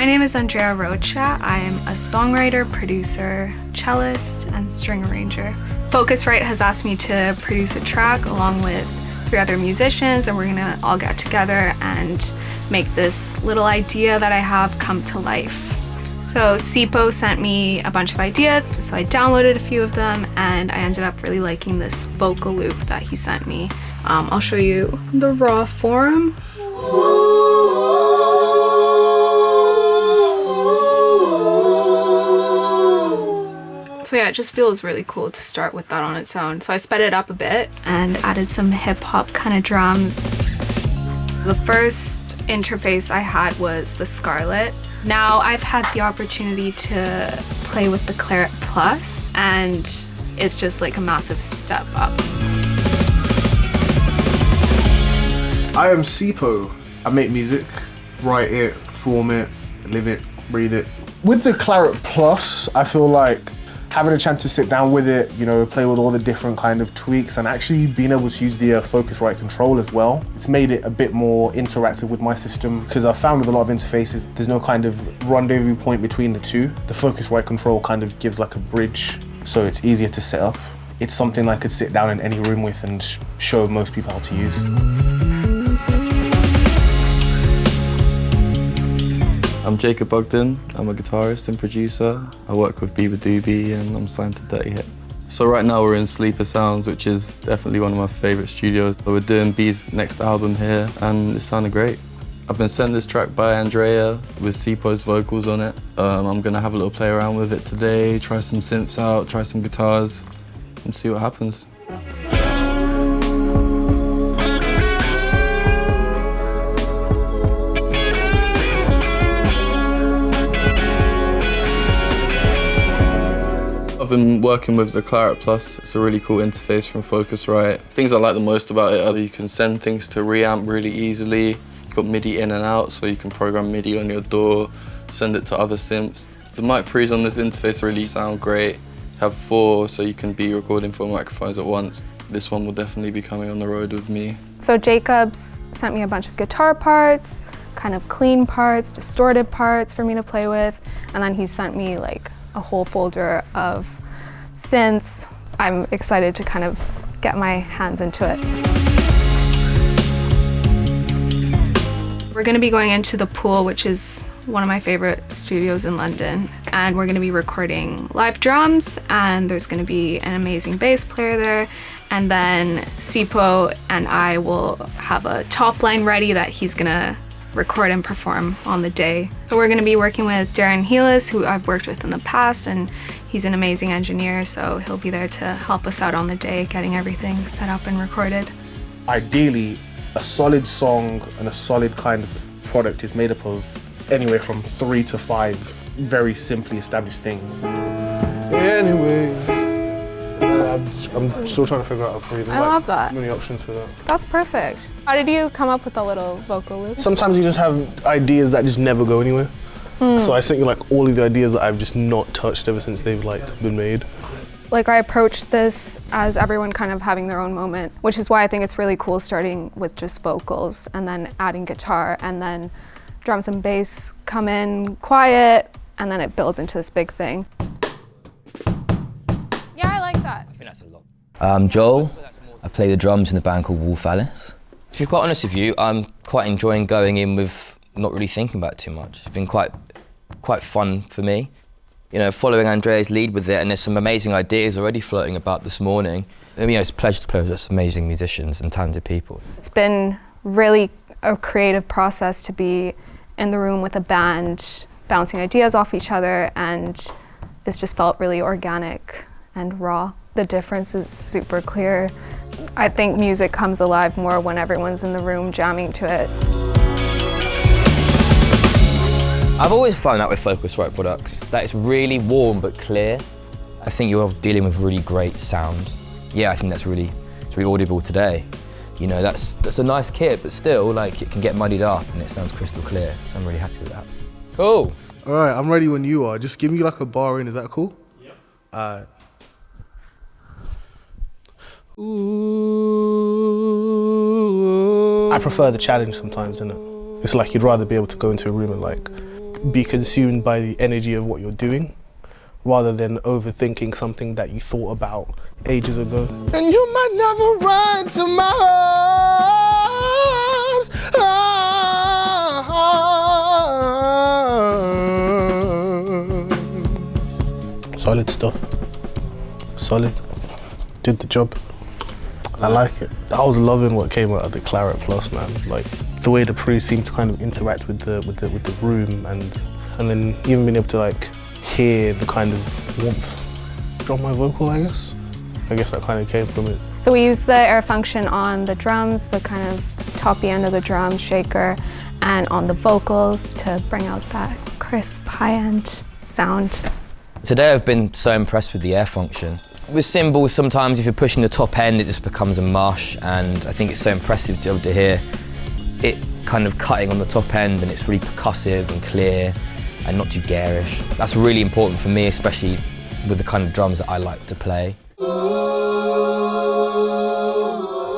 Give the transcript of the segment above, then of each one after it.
name is Andrea Rocha. I am a songwriter, producer, cellist, and string arranger. Focusrite has asked me to produce a track along with 3 other musicians, and we're gonna all get together and make this little idea that I have come to life. So Sipo sent me a bunch of ideas, so I downloaded a few of them, and I ended up really liking this vocal loop that he sent me. I'll show you the raw form. So yeah, it just feels really cool to start with that on its own. So I sped it up a bit and added some hip hop kind of drums. The first interface I had was the Scarlett. Now I've had the opportunity to play with the Clarett Plus, and it's just like a massive step up. I am Sipo. I make music, write it, perform it, live it, breathe it. With the Clarett Plus, I feel like having a chance to sit down with it, you know, play with all the different kind of tweaks, and actually being able to use the Focusrite control as well. It's made it a bit more interactive with my system, because I've found with a lot of interfaces, there's no kind of rendezvous point between the two. The Focusrite control kind of gives like a bridge, so it's easier to set up. It's something I could sit down in any room with and show most people how to use. I'm Jacob Ogden. I'm a guitarist and producer. I work with Bieber Doobie and I'm signed to Dirty Hit. So right now we're in Sleeper Sounds, which is definitely one of my favourite studios. So we're doing B's next album here and it sounded great. I've been sent this track by Andrea with Sipo's vocals on it. I'm gonna have a little play around with it today, try some synths out, try some guitars and see what happens. I've been working with the Clarett Plus. It's a really cool interface from Focusrite. Things I like the most about it are that you can send things to reamp really easily. You've got MIDI in and out, so you can program MIDI on your DAW, send it to other synths. The mic pre's on this interface really sound great. You have 4, so you can be recording 4 microphones at once. This one will definitely be coming on the road with me. So Jacob's sent me a bunch of guitar parts, kind of clean parts, distorted parts for me to play with, and then he sent me like a whole folder of synths. I'm excited to kind of get my hands into it. We're gonna be going into the Pool, which is one of my favorite studios in London, and we're gonna be recording live drums, and there's gonna be an amazing bass player there, and then Sipo and I will have a top line ready that he's gonna record and perform on the day. So we're gonna be working with Darren Heelis, who I've worked with in the past, and he's an amazing engineer, so he'll be there to help us out on the day, getting everything set up and recorded. Ideally, a solid song and a solid kind of product is made up of anywhere from 3 to 5 very simply established things. Anyway, I'm still trying to figure out how to breathe. I love that. Many options for that. That's perfect. How did you come up with the little vocal loop? Sometimes you just have ideas that just never go anywhere. So I sent you like all of the ideas that I've just not touched ever since they've like been made. Like I approached this as everyone kind of having their own moment, which is why I think it's really cool starting with just vocals and then adding guitar, and then drums and bass come in quiet, and then it builds into this big thing. Yeah, I like that. I think that's a lot. I'm Joel. I play the drums in a band called Wolf Alice. To be quite honest with you, I'm quite enjoying going in with not really thinking about it too much. It's been quite fun for me. You know, following Andrea's lead with it, and there's some amazing ideas already floating about this morning. I mean, it's a pleasure to play with such amazing musicians and talented people. It's been really a creative process to be in the room with a band, bouncing ideas off each other, and it's just felt really organic and raw. The difference is super clear. I think music comes alive more when everyone's in the room jamming to it. I've always found that with Focusrite products, that it's really warm but clear. I think you're dealing with really great sound. Yeah, I think it's really audible today. You know, that's a nice kit, but still, like, it can get muddied up and it sounds crystal clear, so I'm really happy with that. Cool. All right, I'm ready when you are. Just give me like a bar in, is that cool? Yep. Ooh. I prefer the challenge sometimes, innit? It's like you'd rather be able to go into a room and like be consumed by the energy of what you're doing, rather than overthinking something that you thought about ages ago. And you might never run to my arms. Solid stuff. Solid. Did the job. I like it. I was loving what came out of the Clarett Plus, man. Like the way the Pre seemed to kind of interact with the room, and then even being able to like hear the kind of warmth from my vocal, I guess. I guess that kind of came from it. So we use the air function on the drums, the kind of toppy end of the drum shaker, and on the vocals to bring out that crisp, high-end sound. Today I've been so impressed with the air function. With cymbals, sometimes if you're pushing the top end, it just becomes a mush, and I think it's so impressive to be able to hear it kind of cutting on the top end, and it's really percussive and clear and not too garish. That's really important for me, especially with the kind of drums that I like to play.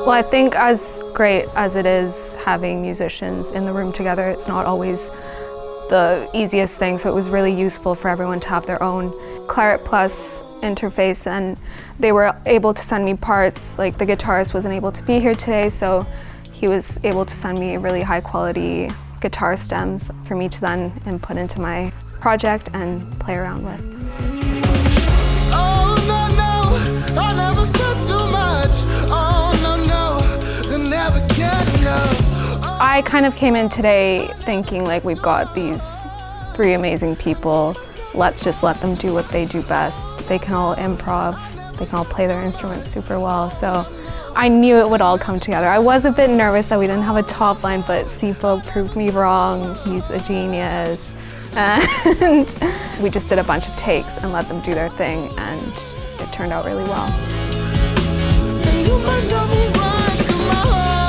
Well, I think as great as it is having musicians in the room together, it's not always the easiest thing, so it was really useful for everyone to have their own Clarett Plus interface, and they were able to send me parts. Like the guitarist wasn't able to be here today, so he was able to send me really high quality guitar stems for me to then input into my project and play around with. Oh, no, no, I never said too much. Oh, no, no, you'll never get enough. I kind of came in today thinking like we've got these three amazing people. Let's just let them do what they do best. They can all improv, they can all play their instruments super well. So I knew it would all come together. I was a bit nervous that we didn't have a top line, but Sipo proved me wrong. He's a genius. And we just did a bunch of takes and let them do their thing, and it turned out really well. And you might never run to my arms.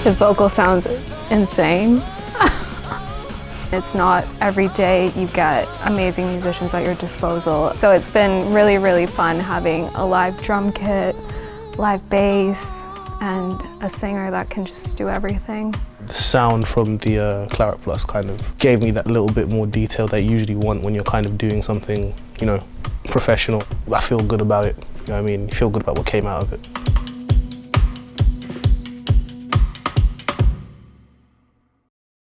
His vocal sounds insane. It's not every day you get amazing musicians at your disposal. So it's been really, really fun having a live drum kit, live bass, and a singer that can just do everything. The sound from the Clarett Plus kind of gave me that little bit more detail that you usually want when you're kind of doing something, you know, professional. I feel good about it, you know what I mean? You feel good about what came out of it.